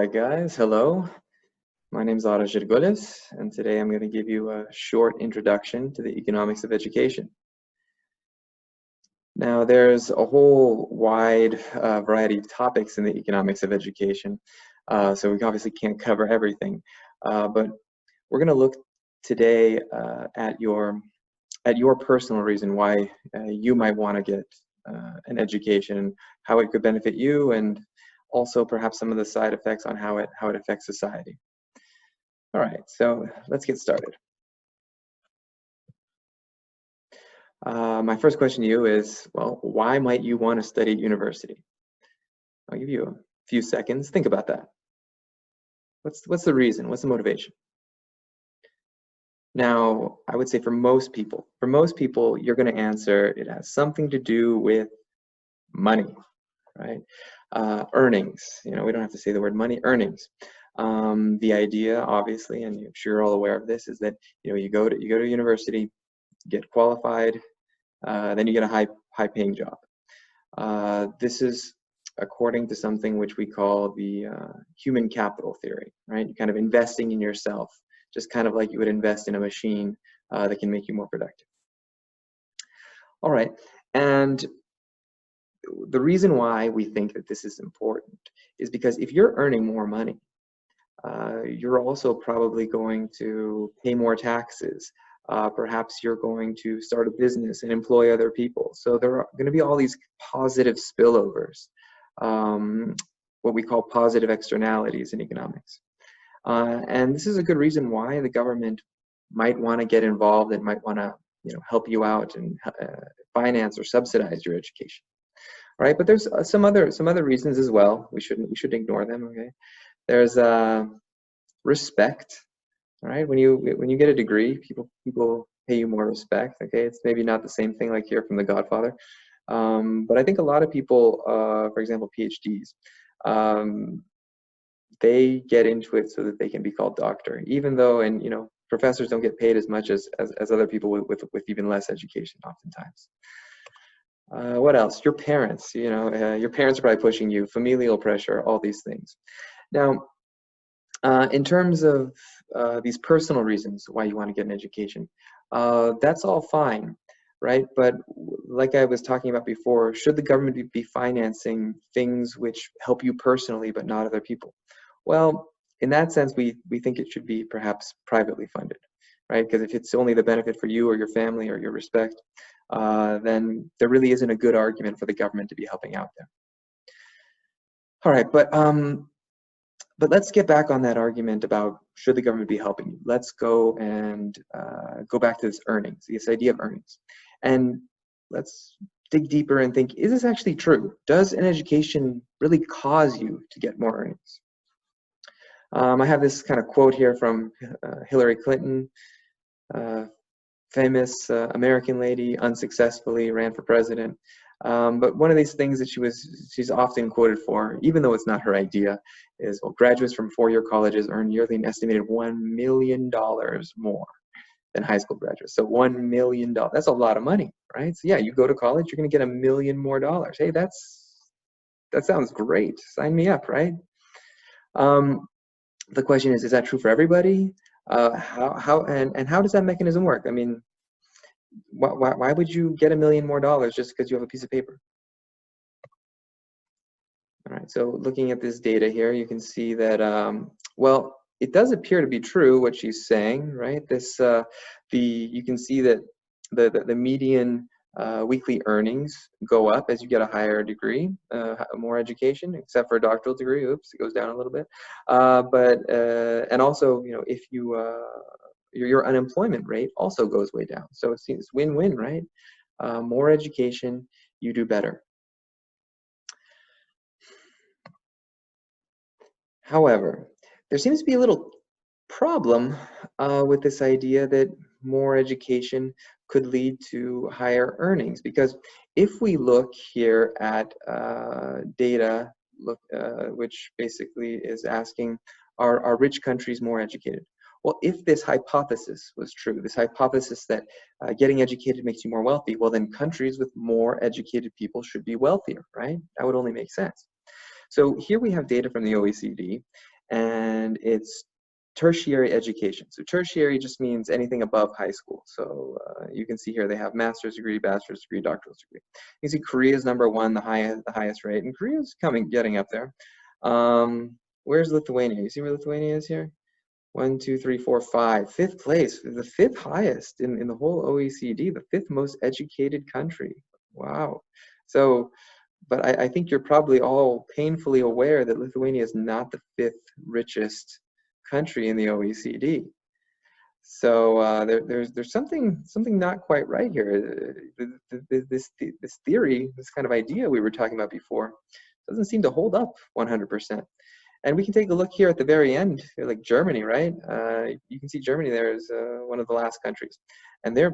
right, guys. Hello. My name is Aru Žirguliu, and today I'm going to give you a short introduction to the economics of education. Now, there's a whole wide variety of topics in the economics of education, so we obviously can't cover everything. But we're going to look today at your personal reason why you might want to get an education, how it could benefit you, and also perhaps some of the side effects on how it affects society. All right, so let's get started. My first question to you is, well, why might you want to study at university? I'll give you a few seconds. Think about that. What's the reason? What's the motivation? Now, I would say for most people, you're going to answer it has something to do with money, right? Earnings. We don't have to say the word money. Earnings. The idea, obviously, and I'm sure you're all aware of this, is that you go to university, get qualified, then you get a high-paying job. This is according to something which we call the human capital theory, right? You're kind of investing in yourself, just kind of like you would invest in a machine that can make you more productive. All right, and the reason why we think that this is important is because if you're earning more money, you're also probably going to pay more taxes. Perhaps you're going to start a business and employ other people. So there are going to be all these positive spillovers, what we call positive externalities in economics. And this is a good reason why the government might want to get involved and might want to help you out and finance or subsidize your education. Right, but there's some other reasons as well. We shouldn't ignore them. Okay, there's respect. All right, when you get a degree, people pay you more respect. Okay, it's maybe not the same thing like here from The Godfather, but I think a lot of people, for example, PhDs, they get into it so that they can be called doctor, even though professors don't get paid as much as other people with even less education oftentimes. What else? Your parents, your parents are probably pushing you, familial pressure, all these things. Now, in terms of these personal reasons why you want to get an education, that's all fine, right? But like I was talking about before, should the government be financing things which help you personally but not other people? Well, in that sense, we think it should be perhaps privately funded, right? Because if it's only the benefit for you or your family or your respect, then there really isn't a good argument for the government to be helping out there. All right, but let's get back on that argument about should the government be helping you. Let's go and go back to this idea of earnings. And let's dig deeper and think, is this actually true? Does an education really cause you to get more earnings? I have this kind of quote here from Hillary Clinton, famous American lady, unsuccessfully ran for president. But one of these things that she's often quoted for, even though it's not her idea, is, well, graduates from four-year colleges earn yearly an estimated $1 million more than high school graduates. So $1 million, that's a lot of money, right? So yeah, you go to college, you're going to get $1 million more. Hey, that sounds great. Sign me up, right? The question is that true for everybody? How does that mechanism work? I mean, why would you get $1 million more just because you have a piece of paper? All right, so looking at this data here, you can see that, well, it does appear to be true what she's saying, right? This, you can see that the median weekly earnings go up as you get a higher degree, more education, except for a doctoral degree. Oops, it goes down a little bit. And also, if your unemployment rate also goes way down. So it seems win-win, right? More education, you do better. However, there seems to be a little problem with this idea that more education could lead to higher earnings, because if we look here at data, which basically is asking, are rich countries more educated? Well, if this hypothesis was true, this hypothesis that getting educated makes you more wealthy, well, then countries with more educated people should be wealthier, right? That would only make sense. So here we have data from the OECD, and it's tertiary education. So tertiary just means anything above high school. So you can see here they have master's degree, bachelor's degree, doctoral degree. You can see Korea is number one, the highest rate, and Korea is getting up there. Where's Lithuania? You see where Lithuania is here? 1, 2, 3, 4, 5. Fifth place, the fifth highest in the whole OECD, the fifth most educated country. Wow. So, but I think you're probably all painfully aware that Lithuania is not the fifth richest country in the OECD. So there's something not quite right here. This theory, this kind of idea we were talking about before, doesn't seem to hold up 100%. And we can take a look here at the very end, like Germany, right? You can see Germany there is one of the last countries, and they're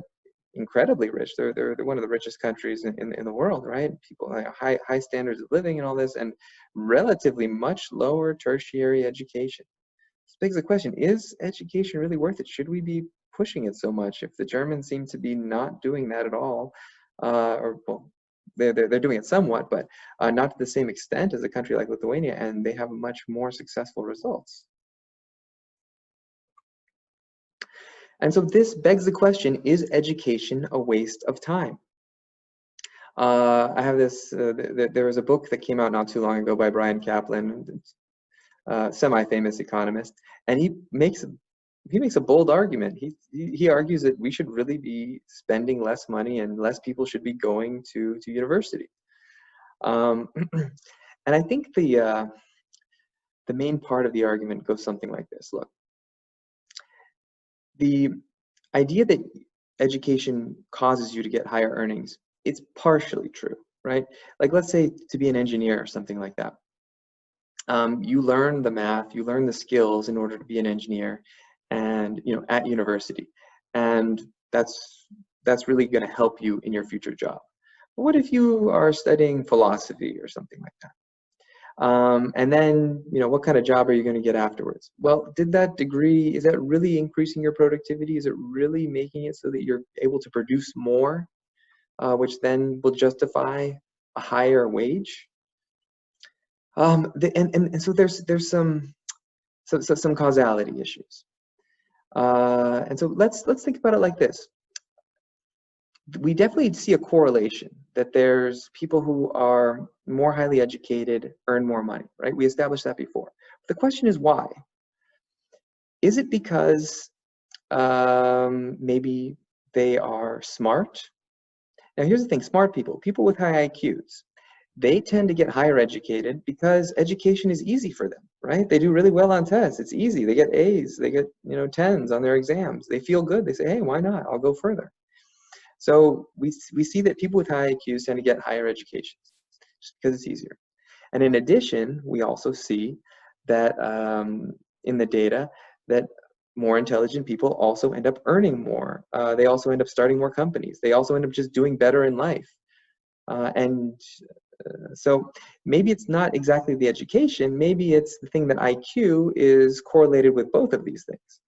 incredibly rich. They're one of the richest countries in the world, right? People high standards of living and all this, and relatively much lower tertiary education. This begs the question: is education really worth it? Should we be pushing it so much if the Germans seem to be not doing that at all, well, they're doing it somewhat, but not to the same extent as a country like Lithuania, and they have much more successful results. And so this begs the question, is education a waste of time? I have this, there was a book that came out not too long ago by Brian Kaplan, semi-famous economist, and he makes a bold argument. He argues that we should really be spending less money and less people should be going to university. And I think the main part of the argument goes something like this. Look, the idea that education causes you to get higher earnings, it's partially true, right? Like, let's say to be an engineer or something like that. You learn the math, you learn the skills in order to be an engineer, and at university, and that's really going to help you in your future job. But what if you are studying philosophy or something like that? And then, what kind of job are you going to get afterwards? Well, is that really increasing your productivity? Is it really making it so that you're able to produce more, which then will justify a higher wage? And so there's some causality issues. And so let's think about it like this. We definitely see a correlation that there's people who are more highly educated earn more money, right? We established that before. The question is why? Is it because maybe they are smart? Now here's the thing, smart people with high IQs, they tend to get higher educated because education is easy for them, right? They do really well on tests. It's easy. They get A's. They get 10s on their exams. They feel good. They say, hey, why not? I'll go further. So we see that people with high IQs tend to get higher educations just because it's easier. And in addition, we also see that in the data that more intelligent people also end up earning more. They also end up starting more companies. They also end up just doing better in life. So maybe it's not exactly the education, maybe it's the thing that IQ is correlated with both of these things.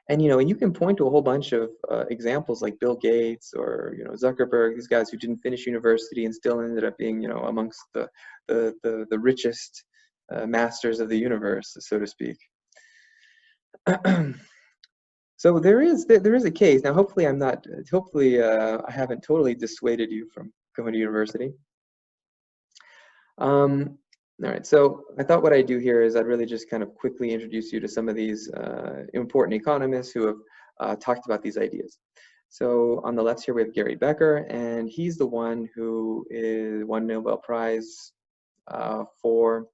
And and you can point to a whole bunch of examples like Bill Gates or Zuckerberg, these guys who didn't finish university and still ended up being amongst the richest masters of the universe, so to speak. So there is a case. Now hopefully I haven't totally dissuaded you from going to university. All right, so I thought what I'd do here is I'd really just kind of quickly introduce you to some of these important economists who have talked about these ideas. So on the left here we have Gary Becker, and he's the one who won Nobel Prize for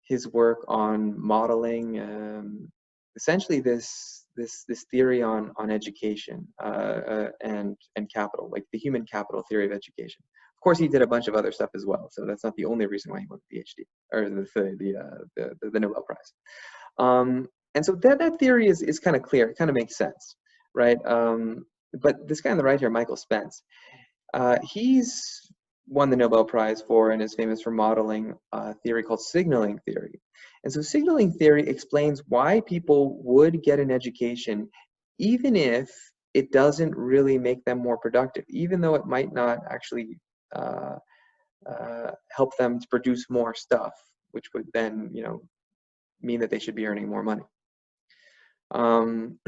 his work on modeling essentially this theory on education and capital, like the human capital theory of education. Of course, he did a bunch of other stuff as well, so that's not the only reason why he won the PhD or the Nobel Prize. And so that theory is kind of clear. It kind of makes sense, right? But this guy on the right here, Michael Spence, he's won the Nobel Prize for and is famous for modeling a theory called signaling theory. And so signaling theory explains why people would get an education even if it doesn't really make them more productive, even though it might not actually help them to produce more stuff, which would then, mean that they should be earning more money. And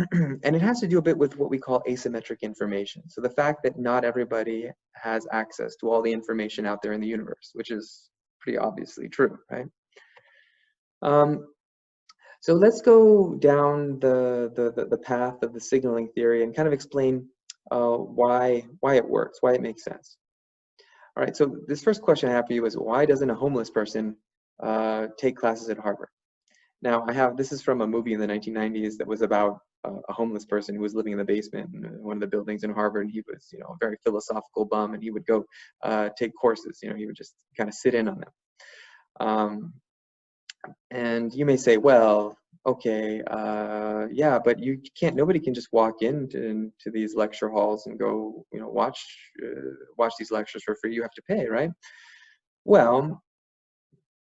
it has to do a bit with what we call asymmetric information. So the fact that not everybody has access to all the information out there in the universe, which is pretty obviously true, right? So let's go down the path of the signaling theory and kind of explain why it works, why it makes sense. All right, so this first question I have for you is, why doesn't a homeless person take classes at Harvard? Now, this is from a movie in the 1990s that was about a homeless person who was living in the basement in one of the buildings in Harvard, and he was, you know, a very philosophical bum, and he would go take courses. You know, he would just kind of sit in on them. And you may say, well, okay, yeah, but nobody can just walk into these lecture halls and go, you know, watch these lectures for free. You have to pay, right? Well,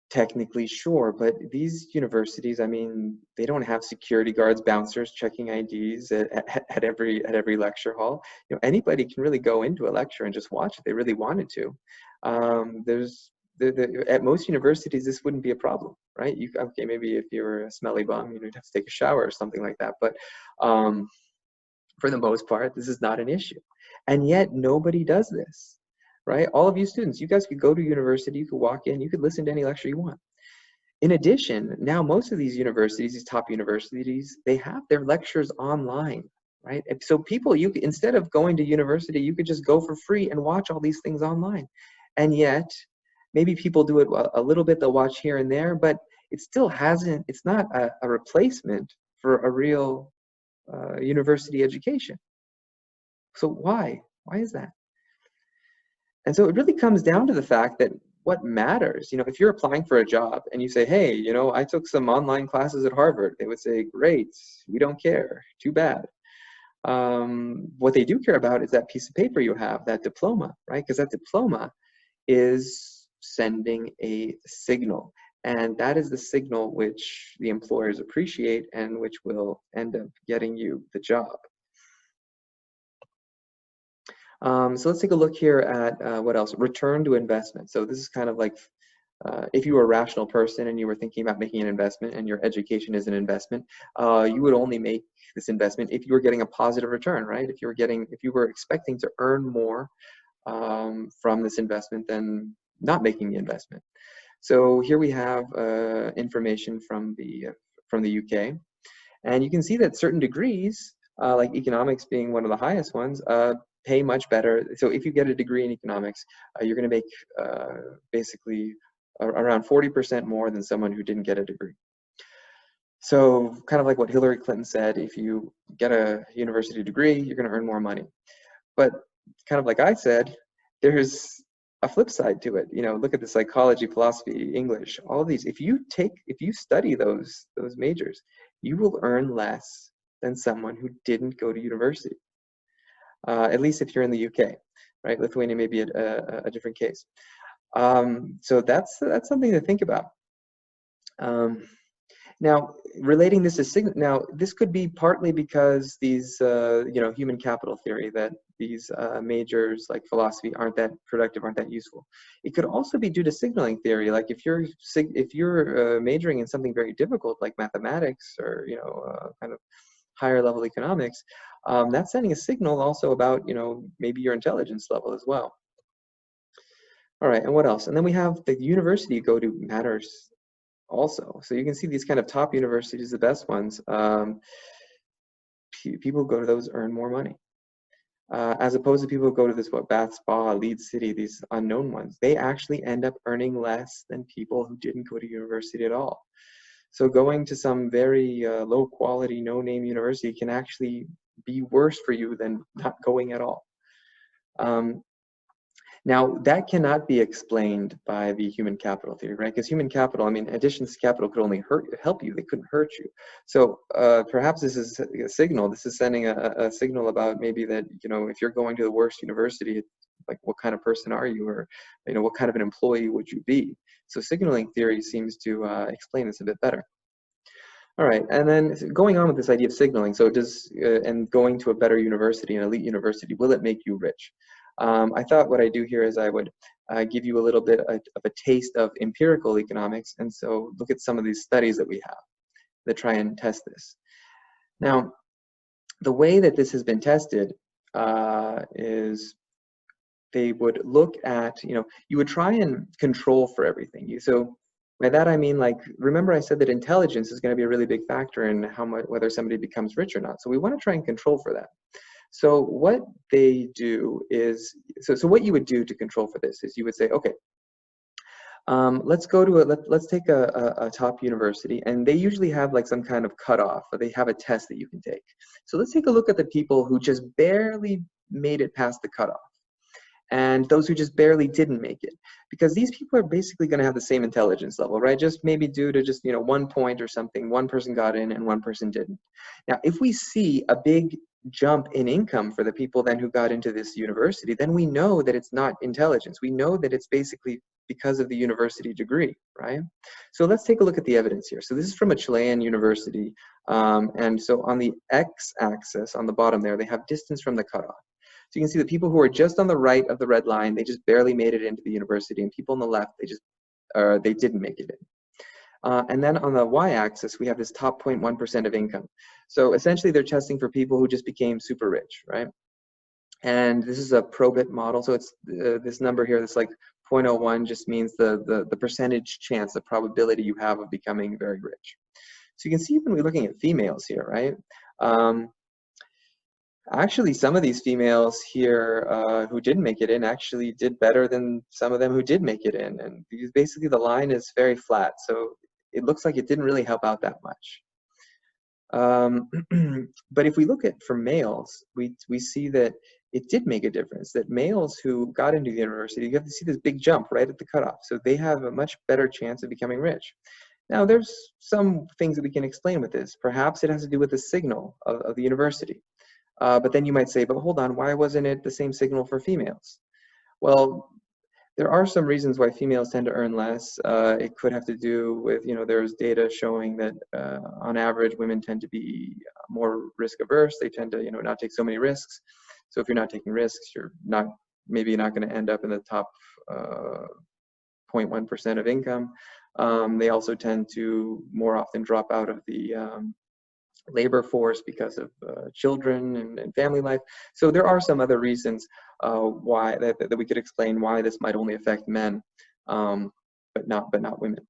technically, sure, but these universities, I mean, they don't have security guards, bouncers checking IDs at every lecture hall. You know, anybody can really go into a lecture and just watch if they really wanted to. At most universities, this wouldn't be a problem, right? Okay, maybe if you're a smelly bum, you'd have to take a shower or something like that. But for the most part, this is not an issue. And yet nobody does this, right? All of you students, you guys could go to university, you could walk in, you could listen to any lecture you want. In addition, now most of these universities, these top universities, they have their lectures online, right? So people, instead of going to university, you could just go for free and watch all these things online. And yet, maybe people do it a little bit, they'll watch here and there, but it still it's not a replacement for a real university education. So why? Why is that? And so it really comes down to the fact that what matters, you know, if you're applying for a job and you say, hey, you know, I took some online classes at Harvard, they would say, great, we don't care, too bad. What they do care about is that piece of paper you have, that diploma, right? Because that diploma is sending a signal, and that is the signal which the employers appreciate and which will end up getting you the job. So let's take a look here at what else? Return to investment. So this is kind of like if you were a rational person and you were thinking about making an investment and your education is an investment, you would only make this investment if you were getting a positive return, right? If you were expecting to earn more from this investment than not making the investment. So here we have information from the UK, and you can see that certain degrees, like economics being one of the highest ones, pay much better. So if you get a degree in economics, you're going to make basically around 40% more than someone who didn't get a degree. So kind of like what Hillary Clinton said, if you get a university degree, you're going to earn more money. But kind of like I said, there's a flip side to it. You know, look at the psychology, philosophy, English, all of these. If you study those majors, you will earn less than someone who didn't go to university. At least if you're in the UK, right? Lithuania may be a different case. So that's something to think about. Now, relating this to signal, now this could be partly because these, you know, human capital theory, that these majors like philosophy aren't that productive, aren't that useful. It could also be due to signaling theory. Like if you're majoring in something very difficult like mathematics or, you know, kind of higher level economics, that's sending a signal also about, you know, maybe your intelligence level as well. All right, and what else? And then we have the university you go to matters also. So you can see these kind of top universities, the best ones, people who go to those earn more money. As opposed to people who go to this, Bath Spa, Leeds City, these unknown ones, they actually end up earning less than people who didn't go to university at all. So going to some very low quality, no name university can actually be worse for you than not going at all. Now, that cannot be explained by the human capital theory, right? Because human capital, I mean, additions to capital could only help you, they couldn't hurt you. So perhaps this is a signal, this is sending a signal about maybe that, you know, if you're going to the worst university, like what kind of person are you, or, you know, what kind of an employee would you be? So signaling theory seems to explain this a bit better. All right, and then going on with this idea of signaling, so does, and going to a better university, an elite university, will it make you rich? I thought what I do here is I would give you a little bit of a taste of empirical economics, and so look at some of these studies that we have. try and test this. Now, the way that this has been tested is they would look at, you would try and control for everything. So by that I mean, like, remember I said that intelligence is going to be a really big factor in how much, whether somebody becomes rich or not. So we want to try and control for that. So what they do is, so what you would do to control for this is you would say, okay, let's go to let's take a top university, and they usually have like some kind of cutoff, or they have a test that you can take. So let's take a look at the people who just barely made it past the cutoff, and those who just barely didn't make it, because these people are basically going to have the same intelligence level, right? Just maybe due to just 1 point or something, one person got in and one person didn't. Now, if we see a big jump in income for the people then who got into this university, then we know that it's not intelligence. We know that it's basically because of the university degree, right? So let's take a look at the evidence here. So this is from a Chilean university, and so on the x-axis on the bottom there, they have distance from the cutoff. So you can see the people who are just on the right of the red line, they just barely made it into the university, and people on the left, they didn't make it in. And then on the y-axis, we have this top 0.1% of income. So essentially, they're testing for people who just became super rich, right? And this is a probit model. So it's this number here that's like 0.01 just means the percentage chance, the probability you have of becoming very rich. So you can see when we're looking at females here, right? Actually, some of these females here who didn't make it in actually did better than some of them who did make it in. And basically, the line is very flat. So it looks like it didn't really help out that much. But if we look at for males, we see that it did make a difference, that males who got into the university, you have to see this big jump right at the cutoff. So they have a much better chance of becoming rich. Now, there's some things that we can explain with this. Perhaps it has to do with the signal of the university. But then you might say, but hold on, why wasn't it the same signal for females? Well, there are some reasons why females tend to earn less. It could have to do with, there's data showing that on average, women tend to be more risk averse. They tend to, not take so many risks. So if you're not taking risks, maybe you're not going to end up in the top 0.1% of income. They also tend to more often drop out of the labor force because of children and family life. So there are some other reasons why that we could explain why this might only affect men, but not women.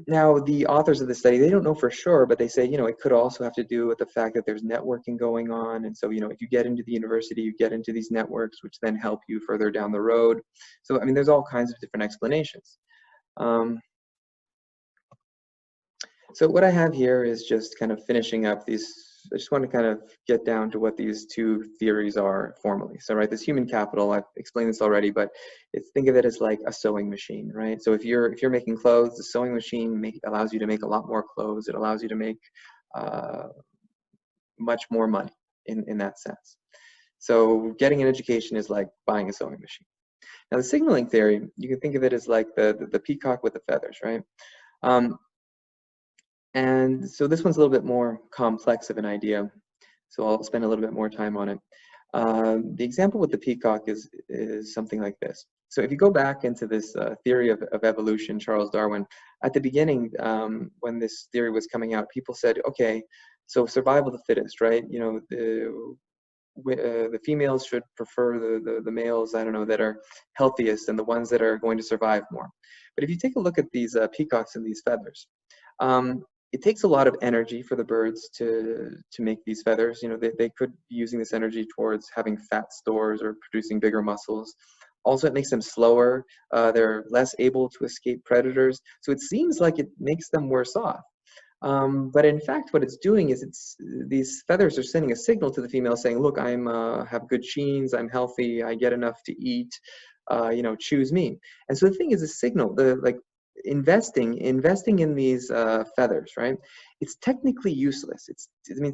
Now, the authors of the study, they don't know for sure, but they say, it could also have to do with the fact that there's networking going on. And so, if you get into the university, you get into these networks, which then help you further down the road. So, I mean, there's all kinds of different explanations. So what I have here is just kind of finishing up these. I just want to kind of get down to what these two theories are formally. So, right, this human capital, I've explained this already, but think of it as like a sewing machine, right? So if you're making clothes, the sewing machine allows you to make a lot more clothes. It allows you to make much more money in that sense. So getting an education is like buying a sewing machine. Now, the signaling theory, you can think of it as like the peacock with the feathers, right? And so this one's a little bit more complex of an idea, so I'll spend a little bit more time on it. The example with the peacock is something like this. So if you go back into this theory of evolution, Charles Darwin, at the beginning, when this theory was coming out, people said, okay, so survival of the fittest, right? The females should prefer the males, I don't know, that are healthiest and the ones that are going to survive more. But if you take a look at these peacocks and these feathers, it takes a lot of energy for the birds to make these feathers. They could be using this energy towards having fat stores or producing bigger muscles. Also, it makes them slower. They're less able to escape predators. So it seems like it makes them worse off. But in fact, what it's doing is these feathers are sending a signal to the female saying, look, have good genes, I'm healthy, I get enough to eat, choose me. And so the thing is a signal, investing in these feathers, right? It's technically useless.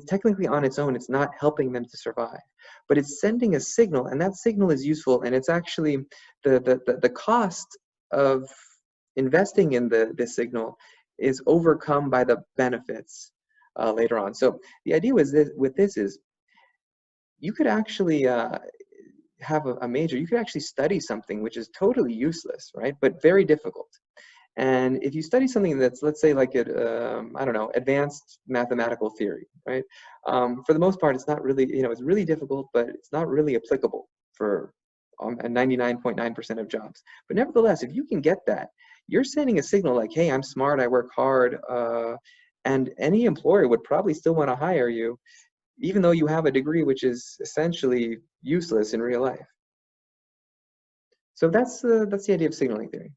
Technically on its own, it's not helping them to survive, but it's sending a signal, and that signal is useful. And it's actually the cost of investing in this signal is overcome by the benefits later on. So the idea with this is you could actually have a major. You could actually study something which is totally useless, right? But very difficult. And if you study something that's, let's say, like I don't know, advanced mathematical theory, right? For the most part, it's not really, it's really difficult, but it's not really applicable for 99.9% of jobs. But nevertheless, if you can get that, you're sending a signal like, hey, I'm smart, I work hard, and any employer would probably still want to hire you, even though you have a degree which is essentially useless in real life. So that's the idea of signaling theory.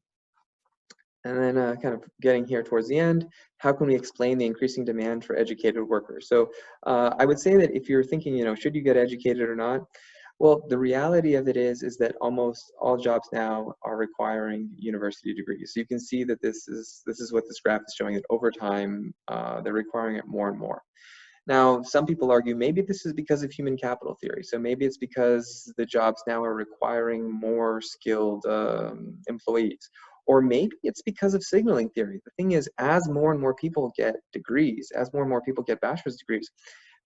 And then kind of getting here towards the end, how can we explain the increasing demand for educated workers? So I would say that if you're thinking, should you get educated or not? Well, the reality of it is that almost all jobs now are requiring university degrees. So you can see that this is what this graph is showing, that over time, they're requiring it more and more. Now, some people argue maybe this is because of human capital theory. So maybe it's because the jobs now are requiring more skilled employees. Or maybe it's because of signaling theory. The thing is, as more and more people get degrees, as more and more people get bachelor's degrees,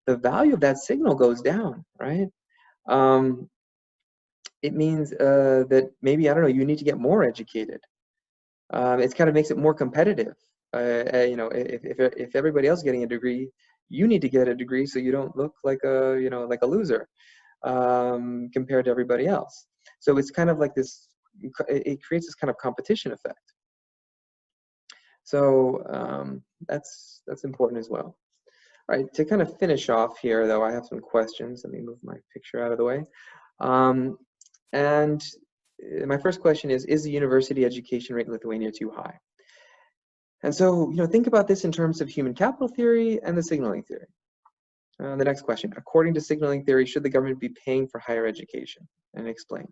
the value of that signal goes down, right? It means that maybe, I don't know, you need to get more educated. It kind of makes it more competitive. If everybody else is getting a degree, you need to get a degree so you don't look like a, like a loser compared to everybody else. So it's kind of like this, it creates this kind of competition effect. So that's important as well. All right, to kind of finish off here, though, I have some questions. Let me move my picture out of the way. And my first question is the university education rate in Lithuania too high? And so, think about this in terms of human capital theory and the signaling theory. The next question, according to signaling theory, should the government be paying for higher education? And explain.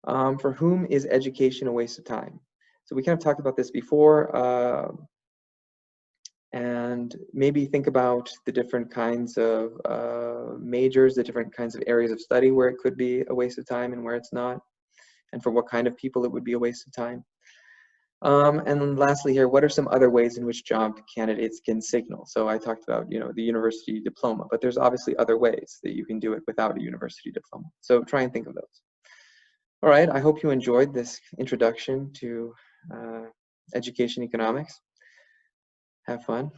For whom is education a waste of time? So we kind of talked about this before, and maybe think about the different kinds of majors, the different kinds of areas of study where it could be a waste of time and where it's not, and for what kind of people it would be a waste of time. And then lastly here, what are some other ways in which job candidates can signal? So I talked about, the university diploma, but there's obviously other ways that you can do it without a university diploma. So try and think of those. All right, I hope you enjoyed this introduction to education economics. Have fun.